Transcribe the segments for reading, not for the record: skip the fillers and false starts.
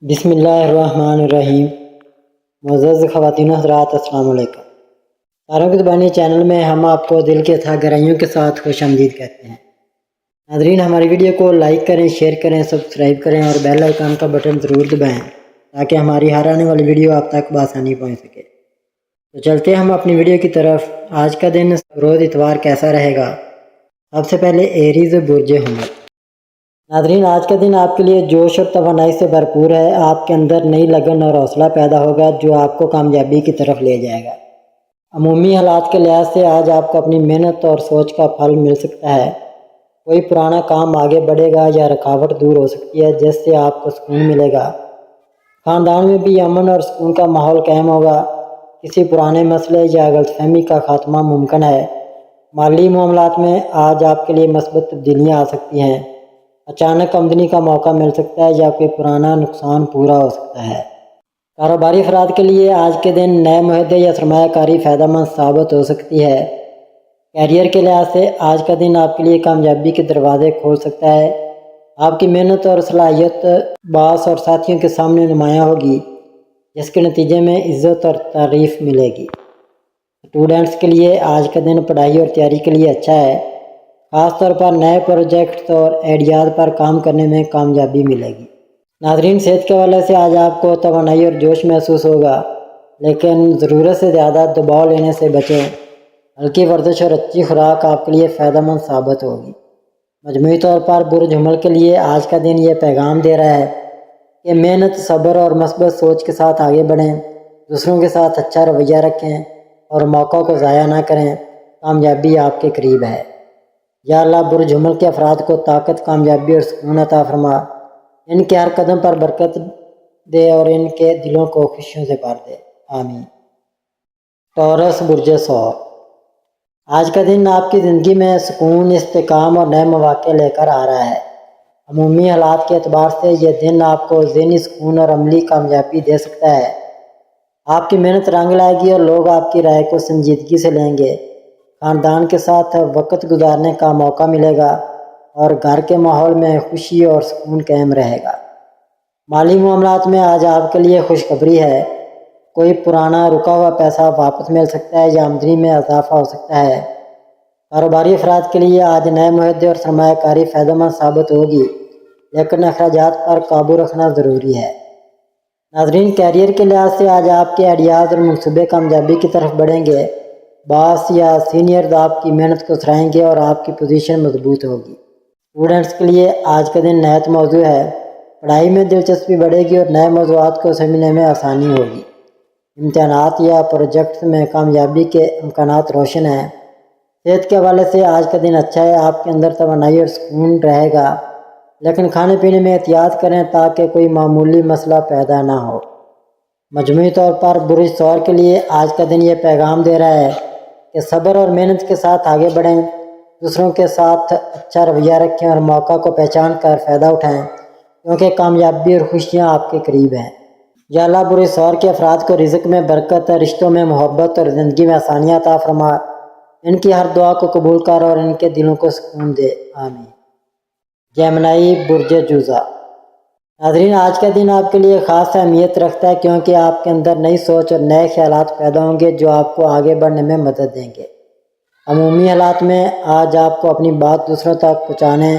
بسم اللہ الرحمن الرحیم۔ معزز خواتین و حضرات، السلام علیکم۔ تاروں کی زبانی چینل میں ہم آپ کو دل کے تھا گہرائیوں کے ساتھ خوش آمدید کہتے ہیں۔ ناظرین، ہماری ویڈیو کو لائک کریں، شیئر کریں، سبسکرائب کریں اور بیل آئیکن کا بٹن ضرور دبائیں تاکہ ہماری ہر آنے والی ویڈیو آپ تک بآسانی پہنچ سکے۔ تو چلتے ہم اپنی ویڈیو کی طرف۔ آج کا دن روز اتوار کیسا رہے گا؟ سب سے پہلے ایریز برج حمل۔ ناظرین، آج کا دن آپ کے لیے جوش اور توانائی سے بھرپور ہے۔ آپ کے اندر نئی لگن اور حوصلہ پیدا ہوگا جو آپ کو کامیابی کی طرف لے جائے گا۔ عمومی حالات کے لحاظ سے آج آپ کو اپنی محنت اور سوچ کا پھل مل سکتا ہے۔ کوئی پرانا کام آگے بڑھے گا یا رکاوٹ دور ہو سکتی ہے جس سے آپ کو سکون ملے گا۔ خاندان میں بھی امن اور سکون کا ماحول قائم ہوگا۔ کسی پرانے مسئلے یا غلط فہمی کا خاتمہ ممکن ہے۔ مالی معاملات میں آج آپ کے لیے مثبت تبدیلیاں آ سکتی ہیں۔ اچانک آمدنی کا موقع مل سکتا ہے یا کوئی پرانا نقصان پورا ہو سکتا ہے۔ کاروباری افراد کے لیے آج کے دن نئے معاہدے یا سرمایہ کاری فائدہ مند ثابت ہو سکتی ہے۔ کیریئر کے لحاظ سے آج کا دن آپ کے لیے کامیابی کے دروازے کھول سکتا ہے۔ آپ کی محنت اور صلاحیت باس اور ساتھیوں کے سامنے نمایاں ہوگی جس کے نتیجے میں عزت اور تعریف ملے گی۔ اسٹوڈنٹس کے لیے آج کا دن پڑھائی اور تیاری کے لیے اچھا ہے۔ خاص طور پر نئے پروجیکٹس اور آئیڈیاز پر کام کرنے میں کامیابی ملے گی۔ ناظرین، صحت کے حوالے سے آج آپ کو توانائی اور جوش محسوس ہوگا، لیکن ضرورت سے زیادہ دباؤ لینے سے بچیں۔ ہلکی ورزش اور اچھی خوراک آپ کے لیے فائدہ مند ثابت ہوگی۔ مجموعی طور پر برج حمل کے لیے آج کا دن یہ پیغام دے رہا ہے کہ محنت، صبر اور مثبت سوچ کے ساتھ آگے بڑھیں، دوسروں کے ساتھ اچھا رویہ رکھیں اور موقعوں کو ضائع نہ کریں۔ کامیابی آپ کے قریب ہے۔ یا اللہ برج حمل کے افراد کو طاقت، کامیابی اور سکون عطا فرما۔ ان کے ہر قدم پر برکت دے اور ان کے دلوں کو خوشیوں سے بھر دے، آمین۔ ٹورس برج ثور۔ آج کا دن آپ کی زندگی میں سکون، استحکام اور نئے مواقع لے کر آ رہا ہے۔ عمومی حالات کے اعتبار سے یہ دن آپ کو ذہنی سکون اور عملی کامیابی دے سکتا ہے۔ آپ کی محنت رنگ لائے گی اور لوگ آپ کی رائے کو سنجیدگی سے لیں گے۔ خاندان کے ساتھ وقت گزارنے کا موقع ملے گا اور گھر کے ماحول میں خوشی اور سکون قائم رہے گا۔ مالی معاملات میں آج آپ کے لیے خوشخبری ہے۔ کوئی پرانا رکا ہوا پیسہ واپس مل سکتا ہے یا آمدنی میں اضافہ ہو سکتا ہے۔ کاروباری افراد کے لیے آج نئے معاہدے اور سرمایہ کاری فائدہ مند ثابت ہوگی، لیکن اخراجات پر قابو رکھنا ضروری ہے۔ ناظرین، کیریئر کے لحاظ سے آج آپ کے آئیڈیاز اور منصوبے کامیابی کی طرف بڑھیں گے۔ باس یا سینئرز آپ کی محنت کو سراہیں گے اور آپ کی پوزیشن مضبوط ہوگی۔ اسٹوڈنٹس کے لیے آج کا دن نہایت موضوع ہے۔ پڑھائی میں دلچسپی بڑھے گی اور نئے موضوعات کو سمجھنے میں آسانی ہوگی۔ امتحانات یا پروجیکٹس میں کامیابی کے امکانات روشن ہیں۔ صحت کے حوالے سے آج کا دن اچھا ہے۔ آپ کے اندر توانائی اور سکون رہے گا، لیکن کھانے پینے میں احتیاط کریں تاکہ کوئی معمولی مسئلہ پیدا نہ ہو۔ مجموعی طور پر برج ثور کے لیے آج کا دن یہ پیغام دے رہا ہے کہ صبر اور محنت کے ساتھ آگے بڑھیں، دوسروں کے ساتھ اچھا رویہ رکھیں اور موقع کو پہچان کر فائدہ اٹھائیں، کیونکہ کامیابی اور خوشیاں آپ کے قریب ہیں۔ یا اللہ برج ثور کے افراد کو رزق میں برکت، رشتوں میں محبت اور زندگی میں آسانیاں عطا فرما۔ ان کی ہر دعا کو قبول کر اور ان کے دلوں کو سکون دے، آمین۔ جیمنائی برج جوزا۔ ناظرین، آج کا دن آپ کے لیے خاص اہمیت رکھتا ہے کیونکہ آپ کے اندر نئی سوچ اور نئے خیالات پیدا ہوں گے جو آپ کو آگے بڑھنے میں مدد دیں گے۔ عمومی حالات میں آج آپ کو اپنی بات دوسروں تک پہنچانے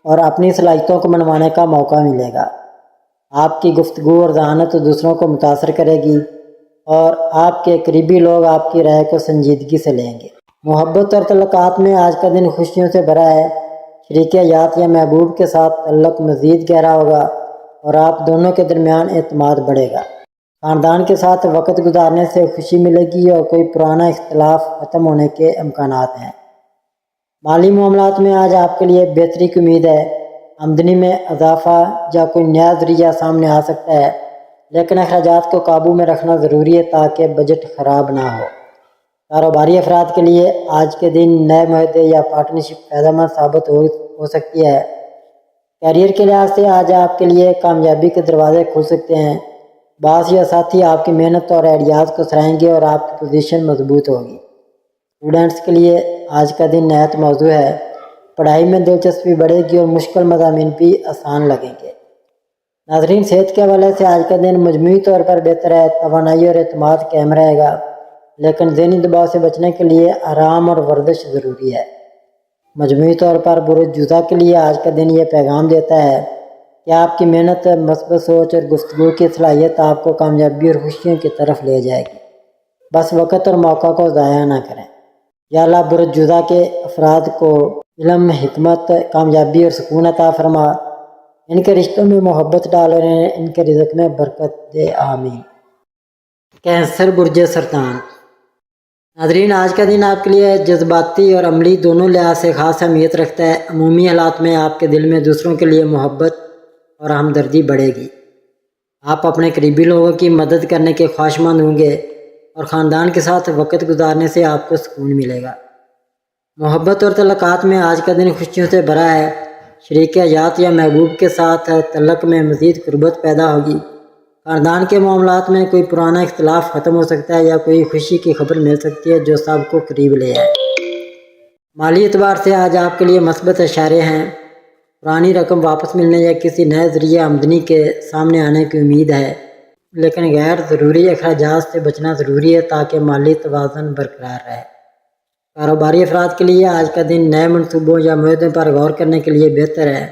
اور اپنی صلاحیتوں کو منوانے کا موقع ملے گا۔ آپ کی گفتگو اور ذہانت دوسروں کو متاثر کرے گی اور آپ کے قریبی لوگ آپ کی رائے کو سنجیدگی سے لیں گے۔ محبت اور تعلقات میں آج کا دن خوشیوں سے بھرا ہے۔ شریک حیات یا محبوب کے ساتھ تعلق مزید گہرا ہوگا اور آپ دونوں کے درمیان اعتماد بڑھے گا۔ خاندان کے ساتھ وقت گزارنے سے خوشی ملے گی اور کوئی پرانا اختلاف ختم ہونے کے امکانات ہیں۔ مالی معاملات میں آج آپ کے لیے بہتری کی امید ہے۔ آمدنی میں اضافہ یا کوئی نیا ذریعہ سامنے آ سکتا ہے، لیکن اخراجات کو قابو میں رکھنا ضروری ہے تاکہ بجٹ خراب نہ ہو۔ کاروباری افراد کے لیے آج کے دن نئے معاہدے یا پارٹنرشپ فائدہ مند ثابت ہو سکتی ہے۔ کیریئر کے لحاظ سے آج آپ کے لیے کامیابی کے دروازے کھل سکتے ہیں۔ باس یا ساتھی آپ کی محنت اور آئیڈیاز کو سراہیں گے اور آپ کی پوزیشن مضبوط ہوگی۔ اسٹوڈنٹس کے لیے آج کا دن نہایت موضوع ہے۔ پڑھائی میں دلچسپی بڑھے گی اور مشکل مضامین بھی آسان لگیں گے۔ ناظرین، صحت کے حوالے سے آج کا دن مجموعی طور پر بہتر ہے، توانائی اور اعتماد قائم رہے گا، لیکن ذہنی دباؤ سے بچنے کے لیے آرام اور ورزش ضروری ہے۔ مجموعی طور پر برج جوزہ کے لیے آج کا دن یہ پیغام دیتا ہے کہ آپ کی محنت، مثبت سوچ اور گفتگو کی صلاحیت آپ کو کامیابی اور خوشیوں کی طرف لے جائے گی۔ بس وقت اور موقع کو ضائع نہ کریں۔ یا اللہ برج جوزہ کے افراد کو علم، حکمت، کامیابی اور سکون عطا فرما، ان کے رشتوں میں محبت ڈال اور ان کے رزق میں برکت دے، آمین۔ کینسر برج سرطان۔ ناظرین، آج کا دن آپ کے لیے جذباتی اور عملی دونوں لحاظ سے خاص اہمیت رکھتا ہے۔ عمومی حالات میں آپ کے دل میں دوسروں کے لیے محبت اور ہمدردی بڑھے گی۔ آپ اپنے قریبی لوگوں کی مدد کرنے کے خواہشمند ہوں گے اور خاندان کے ساتھ وقت گزارنے سے آپ کو سکون ملے گا۔ محبت اور تعلقات میں آج کا دن خوشیوں سے بھرا ہے۔ شریک حیات یا محبوب کے ساتھ تعلق میں مزید قربت پیدا ہوگی۔ خاندان کے معاملات میں کوئی پرانا اختلاف ختم ہو سکتا ہے یا کوئی خوشی کی خبر مل سکتی ہے جو سب کو قریب لے آئے۔ مالی اعتبار سے آج آپ کے لیے مثبت اشارے ہیں۔ پرانی رقم واپس ملنے یا کسی نئے ذریعہ آمدنی کے سامنے آنے کی امید ہے، لیکن غیر ضروری اخراجات سے بچنا ضروری ہے تاکہ مالی توازن برقرار رہے۔ کاروباری افراد کے لیے آج کا دن نئے منصوبوں یا معاہدوں پر غور کرنے کے لیے بہتر ہے،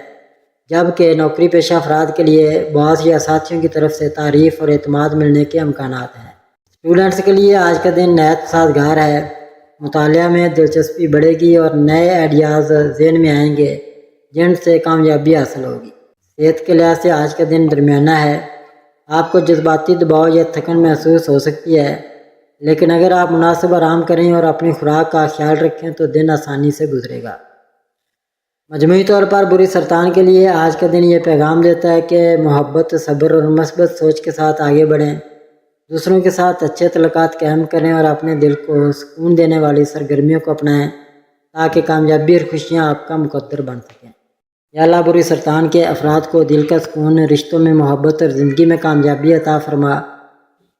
جبکہ نوکری پیشہ افراد کے لیے باس یا ساتھیوں کی طرف سے تعریف اور اعتماد ملنے کے امکانات ہیں۔ اسٹوڈنٹس کے لیے آج کا دن نہایت سازگار ہے۔ مطالعہ میں دلچسپی بڑھے گی اور نئے آئیڈیاز ذہن میں آئیں گے جن سے کامیابی حاصل ہوگی۔ صحت کے لحاظ سے آج کا دن درمیانہ ہے۔ آپ کو جذباتی دباؤ یا تھکن محسوس ہو سکتی ہے، لیکن اگر آپ مناسب آرام کریں اور اپنی خوراک کا خیال رکھیں تو دن آسانی سے گزرے گا۔ مجموعی طور پر برج سرطان کے لیے آج کا دن یہ پیغام دیتا ہے کہ محبت، صبر اور مثبت سوچ کے ساتھ آگے بڑھیں، دوسروں کے ساتھ اچھے تعلقات قائم کریں اور اپنے دل کو سکون دینے والی سرگرمیوں کو اپنائیں تاکہ کامیابی اور خوشیاں آپ کا مقدر بن سکیں۔ یا اللہ برج سرطان کے افراد کو دل کا سکون، رشتوں میں محبت اور زندگی میں کامیابی عطا فرما،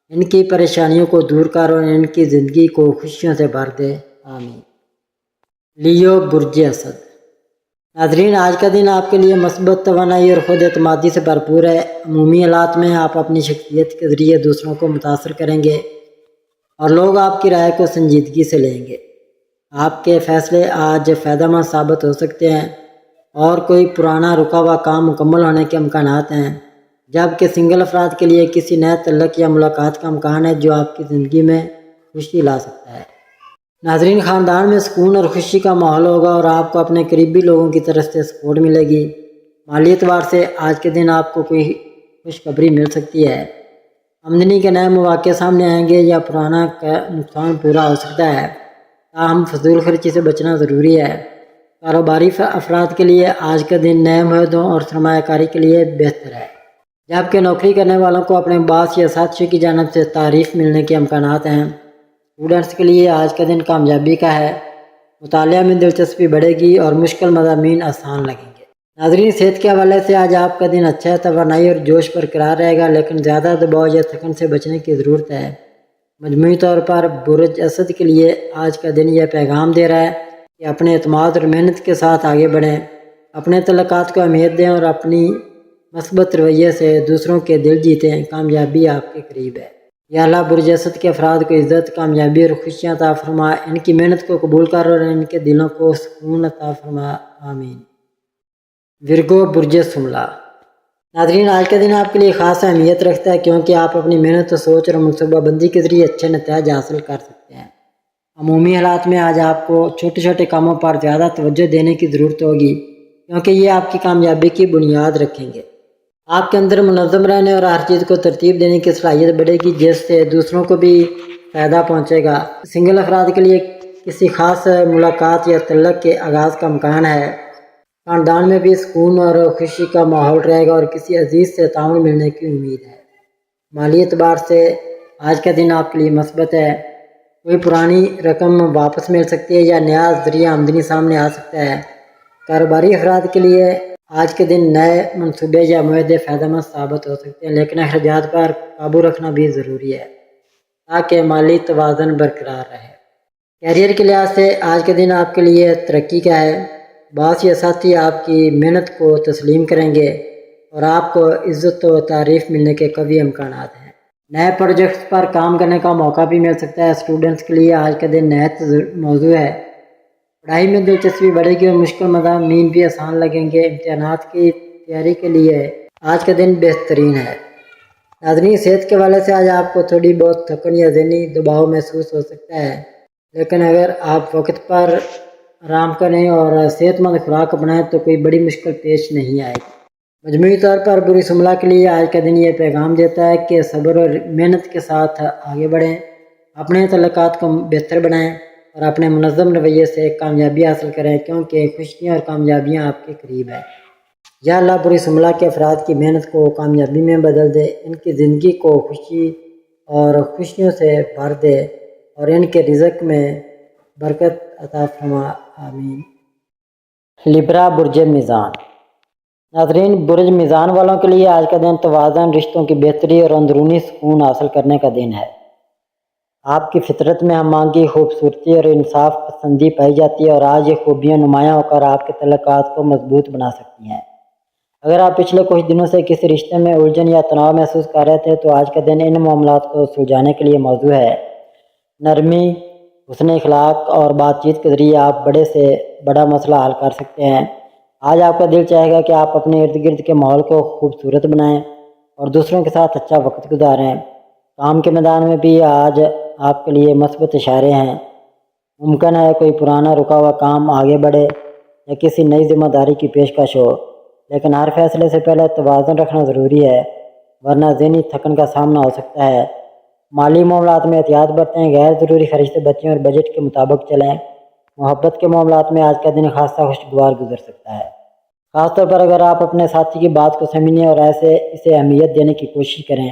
ان کی پریشانیوں کو دور کر اور ان کی زندگی کو خوشیوں سے بھر دے، آمین۔ لیو برج اسد۔ ناظرین، آج کا دن آپ کے لیے مثبت توانائی اور خود اعتمادی سے بھرپور ہے۔ عمومی حالات میں آپ اپنی شخصیت کے ذریعے دوسروں کو متاثر کریں گے اور لوگ آپ کی رائے کو سنجیدگی سے لیں گے۔ آپ کے فیصلے آج فائدہ مند ثابت ہو سکتے ہیں اور کوئی پرانا رکا ہوا کام مکمل ہونے کے امکانات ہیں، جبکہ سنگل افراد کے لیے کسی نئے تعلق یا ملاقات کا امکان ہے جو آپ کی زندگی میں خوشی لا سکتا ہے۔ ناظرین، خاندان میں سکون اور خوشی کا ماحول ہوگا اور آپ کو اپنے قریبی لوگوں کی طرف سے سپورٹ ملے گی۔ مالی اعتبار سے آج کے دن آپ کو کوئی خوشخبری مل سکتی ہے، آمدنی کے نئے مواقع سامنے آئیں گے یا پرانا نقصان پورا ہو سکتا ہے، تاہم فضول خرچی سے بچنا ضروری ہے۔ کاروباری افراد کے لیے آج کا دن نئے معاہدوں اور سرمایہ کاری کے لیے بہتر ہے، جبکہ نوکری کرنے والوں کو اپنے باس یا ساتھیوں کی جانب سے تعریف ملنے کے امکانات ہیں۔ اسٹوڈنٹس کے لیے آج کا دن کامیابی کا ہے۔ مطالعہ میں دلچسپی بڑھے گی اور مشکل مضامین آسان لگیں گے۔ ناظرین، صحت کے حوالے سے آج آپ کا دن اچھا ہے، توانائی اور جوش برقرار رہے گا، لیکن زیادہ دباؤ یا تھکن سے بچنے کی ضرورت ہے۔ مجموعی طور پر برج اسد کے لیے آج کا دن یہ پیغام دے رہا ہے کہ اپنے اعتماد اور محنت کے ساتھ آگے بڑھیں، اپنے تعلقات کو اہمیت دیں اور اپنی مثبت رویے سے دوسروں کے دل جیتیں، کامیابی آپ کے قریب ہے۔ یا اللہ برج اسد کے افراد کو عزت، کامیابی اور خوشیاں عطا فرما، ان کی محنت کو قبول کر اور ان کے دلوں کو سکون عطا فرما، آمین۔ ورگو برج شملہ۔ ناظرین، آج کا دن آپ کے لیے خاص اہمیت رکھتا ہے کیونکہ آپ اپنی محنت، سوچ اور منصوبہ بندی کے ذریعے اچھے نتائج حاصل کر سکتے ہیں۔ عمومی حالات میں آج آپ کو چھوٹے چھوٹے کاموں پر زیادہ توجہ دینے کی ضرورت ہوگی کیونکہ یہ آپ کی کامیابی کی بنیاد رکھیں گے۔ آپ کے اندر منظم رہنے اور ہر چیز کو ترتیب دینے کی صلاحیت بڑھے گی جس سے دوسروں کو بھی فائدہ پہنچے گا۔ سنگل افراد کے لیے کسی خاص ملاقات یا تعلق کے آغاز کا امکان ہے۔ خاندان میں بھی سکون اور خوشی کا ماحول رہے گا اور کسی عزیز سے تعاون ملنے کی امید ہے۔ مالی اعتبار سے آج کا دن آپ کے لیے مثبت ہے۔ کوئی پرانی رقم واپس مل سکتی ہے یا نیا ذریعہ آمدنی سامنے آ سکتا ہے۔ کاروباری افراد کے لیے آج کے دن نئے منصوبے یا معاہدے فائدہ مند ثابت ہو سکتے ہیں، لیکن اخراجات پر قابو رکھنا بھی ضروری ہے تاکہ مالی توازن برقرار رہے۔ کیریئر کے لحاظ سے آج کے دن آپ کے لیے ترقی کا ہے۔ باس یا ساتھی آپ کی محنت کو تسلیم کریں گے اور آپ کو عزت و تعریف ملنے کے قوی امکانات ہیں۔ نئے پروجیکٹس پر کام کرنے کا موقع بھی مل سکتا ہے۔ اسٹوڈنٹس کے لیے آج کا دن نہایت موضوع ہے۔ پڑھائی میں دلچسپی بڑھے گی اور مشکل مضامین بھی آسان لگیں گے۔ امتحانات کی تیاری کے لیے آج کا دن بہترین ہے۔ ناظرین، صحت کے حوالے سے آج آپ کو تھوڑی بہت تھکن یا ذہنی دباؤ محسوس ہو سکتا ہے، لیکن اگر آپ وقت پر آرام کریں اور صحت مند خوراک اپنائیں تو کوئی بڑی مشکل پیش نہیں آئے گی۔ مجموعی طور پر بروج حملہ کے لیے آج کا دن یہ پیغام دیتا ہے کہ صبر اور محنت کے ساتھ آگے بڑھیں، اپنے تعلقات کو بہتر بنائیں اور اپنے منظم رویے سے کامیابی حاصل کریں، کیونکہ خوشیاں اور کامیابیاں آپ کے قریب ہیں۔ یا اللہ بروج حملہ کے افراد کی محنت کو کامیابی میں بدل دے، ان کی زندگی کو خوشی اور خوشیوں سے بھر دے اور ان کے رزق میں برکت عطا فرما، آمین۔ لبرا برج میزان۔ ناظرین، برج میزان والوں کے لیے آج کا دن توازن، رشتوں کی بہتری اور اندرونی سکون حاصل کرنے کا دن ہے۔ آپ کی فطرت میں ہم آہنگی، خوبصورتی اور انصاف پسندی پائی جاتی ہے اور آج یہ خوبیاں نمایاں ہو کر آپ کے تعلقات کو مضبوط بنا سکتی ہیں۔ اگر آپ پچھلے کچھ دنوں سے کسی رشتے میں الجھن یا تناؤ محسوس کر رہے تھے تو آج کا دن ان معاملات کو سلجھانے کے لیے موزوں ہے۔ نرمی، حسن اخلاق اور بات چیت کے ذریعے آپ بڑے سے بڑا مسئلہ حل کر سکتے ہیں۔ آج آپ کا دل چاہے گا کہ آپ اپنے ارد گرد کے ماحول کو خوبصورت بنائیں اور دوسروں کے ساتھ اچھا وقت گزاریں۔ کام کے میدان میں بھی آج آپ کے لیے مثبت اشارے ہیں۔ ممکن ہے کوئی پرانا رکا ہوا کام آگے بڑھے یا کسی نئی ذمہ داری کی پیشکش ہو، لیکن ہر فیصلے سے پہلے توازن رکھنا ضروری ہے، ورنہ ذہنی تھکن کا سامنا ہو سکتا ہے۔ مالی معاملات میں احتیاط برتیں، غیر ضروری خرچ سے بچیں اور بجٹ کے مطابق چلیں۔ محبت کے معاملات میں آج کا دن خاصا خوشگوار گزر سکتا ہے، خاص طور پر اگر آپ اپنے ساتھی کی بات کو سمجھنے اور اسے اہمیت دینے کی کوشش کریں۔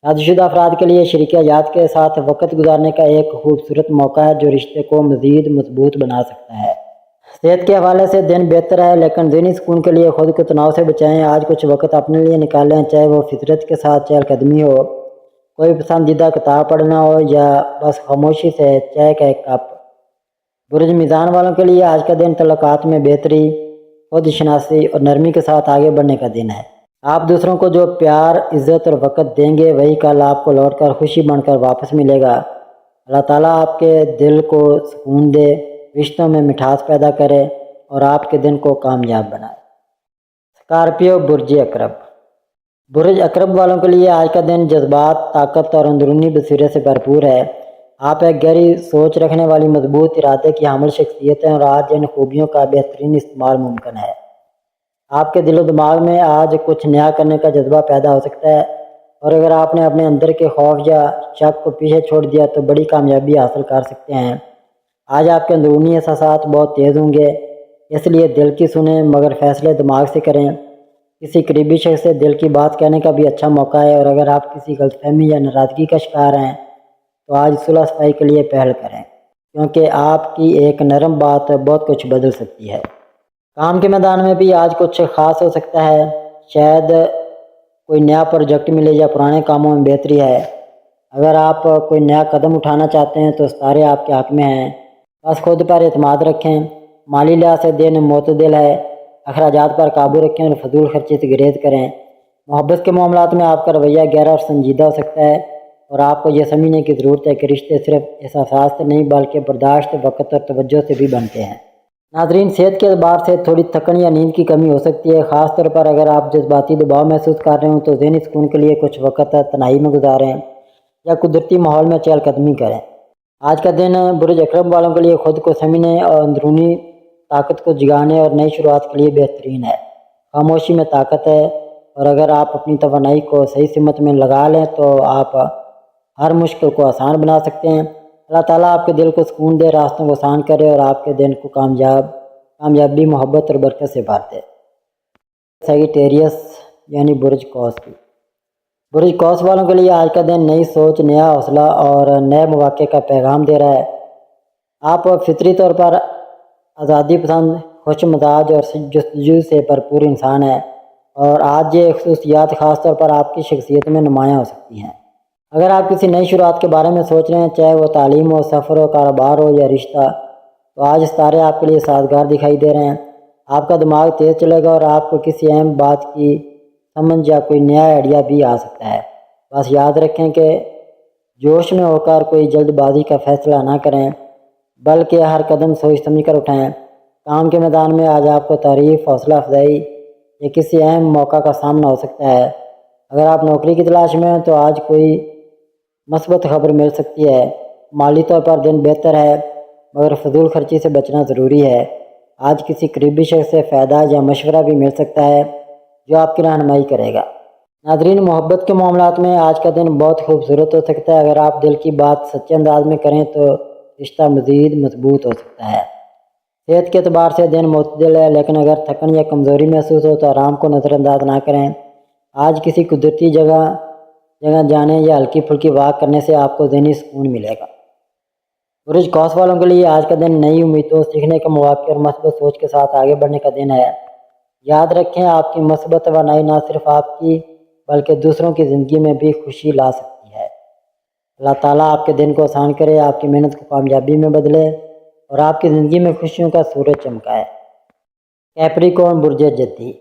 شادی شدہ افراد کے لیے شریک حیات کے ساتھ وقت گزارنے کا ایک خوبصورت موقع ہے جو رشتے کو مزید مضبوط بنا سکتا ہے۔ صحت کے حوالے سے دن بہتر ہے، لیکن ذہنی سکون کے لیے خود کو تناؤ سے بچائیں۔ آج کچھ وقت اپنے لیے نکالیں، چاہے وہ فطرت کے ساتھ چہل قدمی ہو، کوئی پسندیدہ کتاب پڑھنا ہو یا بس خاموشی سے چائے کا ایک کپ۔ برج میزان والوں کے لیے آج کا دن تعلقات میں بہتری، خود شناسی اور نرمی کے ساتھ آگے بڑھنے کا دن ہے۔ آپ دوسروں کو جو پیار، عزت اور وقت دیں گے وہی کل آپ کو لوٹ کر خوشی بن کر واپس ملے گا۔ اللہ تعالیٰ آپ کے دل کو سکون دے، رشتوں میں مٹھاس پیدا کرے اور آپ کے دن کو کامیاب بنائے۔ اسکارپیو برج عقرب۔ برج عقرب والوں کے لیے آج کا دن جذبات، طاقت اور اندرونی بصیرت سے بھرپور ہے۔ آپ ایک گہری سوچ رکھنے والی مضبوط ارادے کی حامل شخصیت ہیں اور آج ان خوبیوں کا بہترین استعمال ممکن ہے۔ آپ کے دل و دماغ میں آج کچھ نیا کرنے کا جذبہ پیدا ہو سکتا ہے اور اگر آپ نے اپنے اندر کے خوف یا شک کو پیچھے چھوڑ دیا تو بڑی کامیابی حاصل کر سکتے ہیں۔ آج آپ کے اندرونی احساسات بہت تیز ہوں گے، اس لیے دل کی سنیں مگر فیصلے دماغ سے کریں۔ کسی قریبی شخص سے دل کی بات کہنے کا بھی اچھا موقع ہے اور اگر آپ کسی غلط فہمی یا ناراضگی کا شکار ہیں تو آج صلح صفائی کے لیے پہل کریں، کیونکہ آپ کی ایک نرم بات بہت کچھ بدل سکتی ہے۔ کام کے میدان میں بھی آج کچھ خاص ہو سکتا ہے، شاید کوئی نیا پروجیکٹ ملے یا پرانے کاموں میں بہتری ہے۔ اگر آپ کوئی نیا قدم اٹھانا چاہتے ہیں تو ستارے آپ کے حق میں ہیں، بس خود پر اعتماد رکھیں۔ مالی لحاظ سے دن معتدل ہے، اخراجات پر قابو رکھیں اور فضول خرچی سے گریز کریں۔ محبت کے معاملات میں آپ کا رویہ گہرا اور سنجیدہ ہو سکتا ہے اور آپ کو یہ سمجھنے کی ضرورت ہے کہ رشتے صرف احساسات سے نہیں بلکہ برداشت، وقت اور توجہ سے بھی بنتے ہیں۔ ناظرین، صحت کے اعتبار سے تھوڑی تھکن یا نیند کی کمی ہو سکتی ہے، خاص طور پر اگر آپ جذباتی دباؤ محسوس کر رہے ہوں تو ذہنی سکون کے لیے کچھ وقت تنہائی میں گزاریں یا قدرتی ماحول میں چہل قدمی کریں۔ آج کا دن برج عقرب والوں کے لیے خود کو سمجھنے اور اندرونی طاقت کو جگانے اور نئی شروعات کے لیے بہترین ہے۔ خاموشی میں طاقت ہے اور اگر آپ اپنی توانائی کو صحیح سمت میں لگا لیں تو آپ ہر مشکل کو آسان بنا سکتے ہیں۔ اللہ تعالیٰ آپ کے دل کو سکون دے، راستوں کو آسان کرے اور آپ کے دن کو کامیابی، محبت اور برکت سے بھر دے۔ سیگیٹیریس یعنی برج قوس کی۔ برج قوس والوں کے لیے آج کا دن نئی سوچ، نیا حوصلہ اور نئے مواقع کا پیغام دے رہا ہے۔ آپ فطری طور پر آزادی پسند، خوش مزاج اور جستجو سے بھرپور انسان ہیں اور آج یہ خصوصیات خاص طور پر آپ کی شخصیت میں نمایاں ہو سکتی ہیں۔ اگر آپ کسی نئی شروعات کے بارے میں سوچ رہے ہیں، چاہے وہ تعلیم ہو، سفر ہو، کاروبار ہو یا رشتہ، تو آج ستارے آپ کے لیے سازگار دکھائی دے رہے ہیں۔ آپ کا دماغ تیز چلے گا اور آپ کو کسی اہم بات کی سمجھ یا کوئی نیا آئیڈیا بھی آ سکتا ہے۔ بس یاد رکھیں کہ جوش میں ہو کر کوئی جلد بازی کا فیصلہ نہ کریں، بلکہ ہر قدم سوچ سمجھ کر اٹھائیں۔ کام کے میدان میں آج آپ کو تعریف، حوصلہ افزائی یا کسی اہم موقع کا سامنا ہو سکتا ہے۔ اگر آپ نوکری کی تلاش میں ہیں تو آج کوئی مثبت خبر مل سکتی ہے۔ مالی طور پر دن بہتر ہے، مگر فضول خرچی سے بچنا ضروری ہے۔ آج کسی قریبی شخص سے فائدہ یا مشورہ بھی مل سکتا ہے جو آپ کی رہنمائی کرے گا۔ ناظرین، محبت کے معاملات میں آج کا دن بہت خوبصورت ہو سکتا ہے۔ اگر آپ دل کی بات سچے انداز میں کریں تو رشتہ مزید مضبوط ہو سکتا ہے۔ صحت کے اعتبار سے دن معتدل ہے، لیکن اگر تھکن یا کمزوری محسوس ہو تو آرام کو نظر انداز نہ کریں۔ آج کسی قدرتی جگہ جانے یا ہلکی پھلکی واک کرنے سے آپ کو ذہنی سکون ملے گا۔ برج قوس والوں کے لیے آج کا دن نئی امیدوں، سیکھنے کے مواقع اور مثبت سوچ کے ساتھ آگے بڑھنے کا دن ہے۔ یاد رکھیں، آپ کی مثبت توانائی نہ صرف آپ کی بلکہ دوسروں کی زندگی میں بھی خوشی لا سکتی ہے۔ اللہ تعالیٰ آپ کے دن کو آسان کرے، آپ کی محنت کو کامیابی میں بدلے اور آپ کی زندگی میں خوشیوں کا سورج چمکائے۔ کیپریکارن، برج جدی۔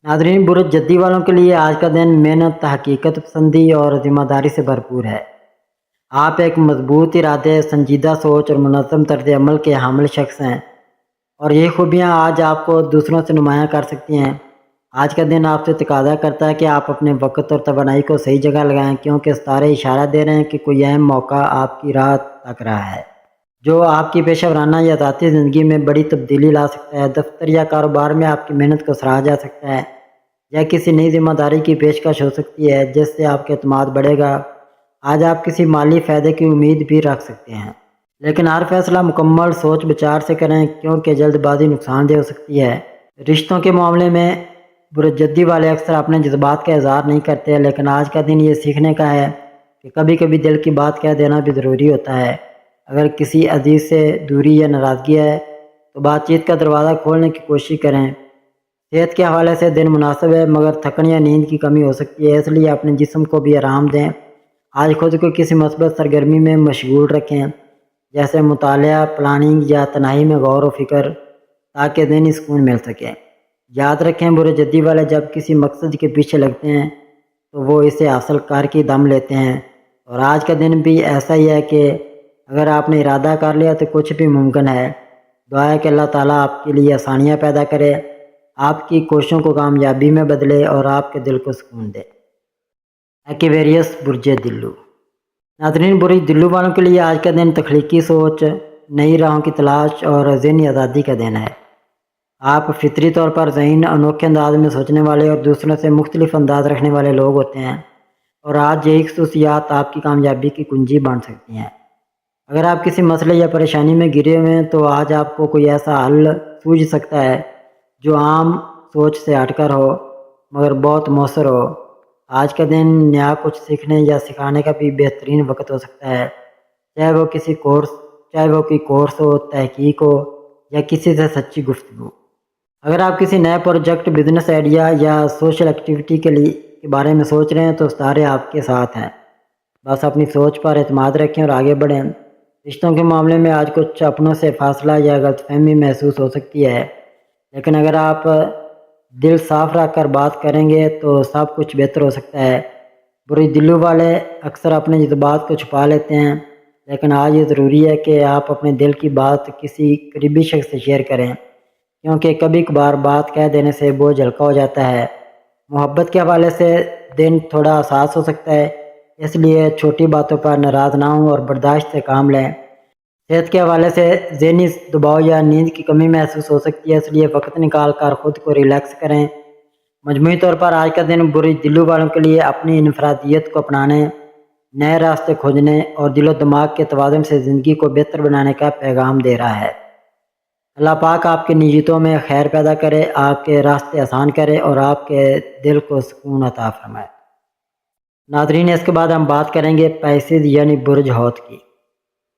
ناظرین، برج جدی والوں کے لیے آج کا دن محنت، حقیقت پسندی اور ذمہ داری سے بھرپور ہے۔ آپ ایک مضبوط ارادے، سنجیدہ سوچ اور منظم طرز عمل کے حامل شخص ہیں، اور یہ خوبیاں آج آپ کو دوسروں سے نمایاں کر سکتی ہیں۔ آج کا دن آپ سے تقاضا کرتا ہے کہ آپ اپنے وقت اور توانائی کو صحیح جگہ لگائیں، کیونکہ ستارے اشارہ دے رہے ہیں کہ کوئی اہم موقع آپ کی راہ تک رہا ہے جو آپ کی پیشہ ورانہ یا ذاتی زندگی میں بڑی تبدیلی لا سکتا ہے۔ دفتر یا کاروبار میں آپ کی محنت کو سراہا جا سکتا ہے، یا کسی نئی ذمہ داری کی پیشکش ہو سکتی ہے جس سے آپ کا اعتماد بڑھے گا۔ آج آپ کسی مالی فائدے کی امید بھی رکھ سکتے ہیں، لیکن ہر فیصلہ مکمل سوچ بچار سے کریں، کیونکہ جلد بازی نقصان دہ ہو سکتی ہے۔ رشتوں کے معاملے میں برج جدی والے اکثر اپنے جذبات کا اظہار نہیں کرتے، لیکن آج کا دن یہ سیکھنے کا ہے کہ کبھی کبھی دل کی بات کہہ دینا بھی ضروری ہوتا ہے۔ اگر کسی عزیز سے دوری یا ناراضگی ہے تو بات چیت کا دروازہ کھولنے کی کوشش کریں۔ صحت کے حوالے سے دن مناسب ہے، مگر تھکن یا نیند کی کمی ہو سکتی ہے، اس لیے اپنے جسم کو بھی آرام دیں۔ آج خود کو کسی مثبت سرگرمی میں مشغول رکھیں، جیسے مطالعہ، پلاننگ یا تنہائی میں غور و فکر، تاکہ ذہنی سکون مل سکے۔ یاد رکھیں، برج جدی والے جب کسی مقصد کے پیچھے لگتے ہیں تو وہ اسے حاصل کر کے دم لیتے ہیں، اور آج کا دن بھی ایسا ہی ہے کہ اگر آپ نے ارادہ کر لیا تو کچھ بھی ممکن ہے۔ دعا ہے کہ اللہ تعالیٰ آپ کے لیے آسانیاں پیدا کرے، آپ کی کوششوں کو کامیابی میں بدلے اور آپ کے دل کو سکون دے۔ ایکویریس، برج دلو۔ ناظرین، برج دلو والوں کے لیے آج کا دن تخلیقی سوچ، نئی راہوں کی تلاش اور ذہنی آزادی کا دن ہے۔ آپ فطری طور پر ذہین، انوکھے انداز میں سوچنے والے اور دوسروں سے مختلف انداز رکھنے والے لوگ ہوتے ہیں، اور آج یہی خصوصیات آپ کی کامیابی کی کنجی بن سکتی ہیں۔ اگر آپ کسی مسئلے یا پریشانی میں گرے ہوئے ہیں تو آج آپ کو کوئی ایسا حل سوجھ سکتا ہے جو عام سوچ سے ہٹ کر ہو مگر بہت مؤثر ہو۔ آج کا دن نیا کچھ سیکھنے یا سکھانے کا بھی بہترین وقت ہو سکتا ہے، چاہے وہ کوئی کورس ہو، تحقیق ہو یا کسی سے سچی گفتگو۔ اگر آپ کسی نئے پروجیکٹ، بزنس آئیڈیا یا سوشل ایکٹیویٹی کے بارے میں سوچ رہے ہیں تو ستارے آپ کے ساتھ ہیں۔ بس اپنی سوچ پر اعتماد رکھیں اور آگے بڑھیں۔ رشتوں کے معاملے میں آج کچھ اپنوں سے فاصلہ یا غلط فہمی محسوس ہو سکتی ہے، لیکن اگر آپ دل صاف رکھ کر بات کریں گے تو سب کچھ بہتر ہو سکتا ہے۔ برج دلو والے اکثر اپنے جذبات کو چھپا لیتے ہیں، لیکن آج یہ ضروری ہے کہ آپ اپنے دل کی بات کسی قریبی شخص سے شیئر کریں، کیونکہ کبھی کبھار بات کہہ دینے سے بوجھ ہلکا ہو جاتا ہے۔ محبت کے حوالے سے دن تھوڑا حساس ہو سکتا ہے، اس لیے چھوٹی باتوں پر ناراض نہ ہوں اور برداشت سے کام لیں۔ صحت کے حوالے سے ذہنی دباؤ یا نیند کی کمی محسوس ہو سکتی ہے، اس لیے وقت نکال کر خود کو ریلیکس کریں۔ مجموعی طور پر آج کا دن برج دلو والوں کے لیے اپنی انفرادیت کو اپنانے، نئے راستے کھوجنے اور دل و دماغ کے توازن سے زندگی کو بہتر بنانے کا پیغام دے رہا ہے۔ اللہ پاک آپ کی نیتوں میں خیر پیدا کرے، آپ کے راستے آسان کرے اور آپ کے دل کو سکون عطا فرمائے۔ ناظرین، اس کے بعد ہم بات کریں گے پیسز یعنی برج حوت کی۔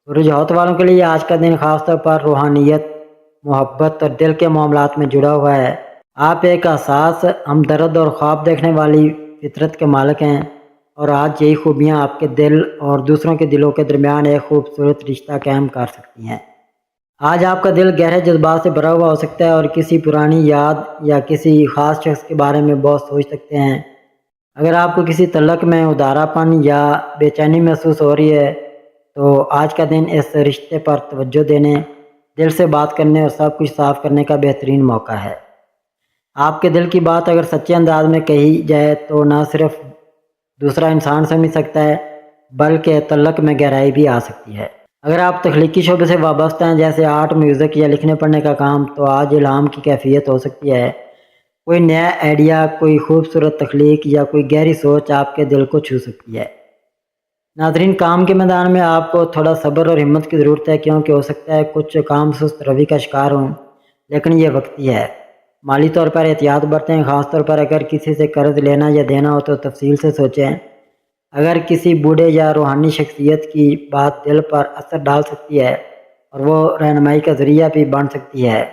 برج حوت والوں کے لیے آج کا دن خاص طور پر روحانیت، محبت اور دل کے معاملات میں جڑا ہوا ہے۔ آپ ایک حساس، ہمدرد اور خواب دیکھنے والی فطرت کے مالک ہیں، اور آج یہی خوبیاں آپ کے دل اور دوسروں کے دلوں کے درمیان ایک خوبصورت رشتہ قائم کر سکتی ہیں۔ آج آپ کا دل گہرے جذبات سے بھرا ہوا ہو سکتا ہے اور کسی پرانی یاد یا کسی خاص شخص کے بارے میں بہت سوچ سکتے ہیں۔ اگر آپ کو کسی تعلق میں ادھارا پن یا بے چینی محسوس ہو رہی ہے تو آج کا دن اس رشتے پر توجہ دینے، دل سے بات کرنے اور سب کچھ صاف کرنے کا بہترین موقع ہے۔ آپ کے دل کی بات اگر سچے انداز میں کہی جائے تو نہ صرف دوسرا انسان سمجھ سکتا ہے بلکہ تعلق میں گہرائی بھی آ سکتی ہے۔ اگر آپ تخلیقی شعبے سے وابستہ ہیں جیسے آرٹ، میوزک یا لکھنے پڑھنے کا کام، تو آج الہام کی کیفیت ہو سکتی ہے۔ کوئی نیا آئیڈیا، کوئی خوبصورت تخلیق یا کوئی گہری سوچ آپ کے دل کو چھو سکتی ہے۔ ناظرین، کام کے میدان میں آپ کو تھوڑا صبر اور ہمت کی ضرورت ہے، کیونکہ ہو سکتا ہے کچھ کام سست روی کا شکار ہوں، لیکن یہ وقتی ہے۔ مالی طور پر احتیاط برتیں، خاص طور پر اگر کسی سے قرض لینا یا دینا ہو تو تفصیل سے سوچیں۔ اگر کسی بوڑھے یا روحانی شخصیت کی بات دل پر اثر ڈال سکتی ہے اور وہ رہنمائی کا ذریعہ بھی بن سکتی ہے۔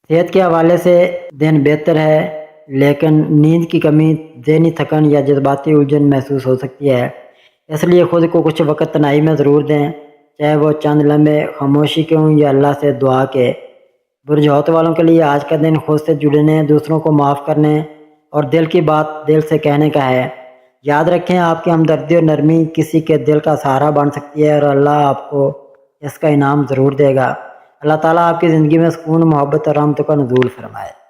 صحت کے حوالے سے دن بہتر ہے، لیکن نیند کی کمی، ذہنی تھکن یا جذباتی الجھن محسوس ہو سکتی ہے۔ اس لیے خود کو کچھ وقت تنہائی میں ضرور دیں، چاہے وہ چند لمحے خاموشی کے ہوں یا اللہ سے دعا کے۔ برج حوت والوں کے لیے آج کا دن خود سے جڑنے، دوسروں کو معاف کرنے اور دل کی بات دل سے کہنے کا ہے۔ یاد رکھیں، آپ کی ہمدردی اور نرمی کسی کے دل کا سہارا بن سکتی ہے اور اللہ آپ کو اس کا انعام ضرور دے گا۔ اللہ تعالیٰ آپ کی زندگی میں سکون، محبت اور رحمتوں کا نزول فرمائے۔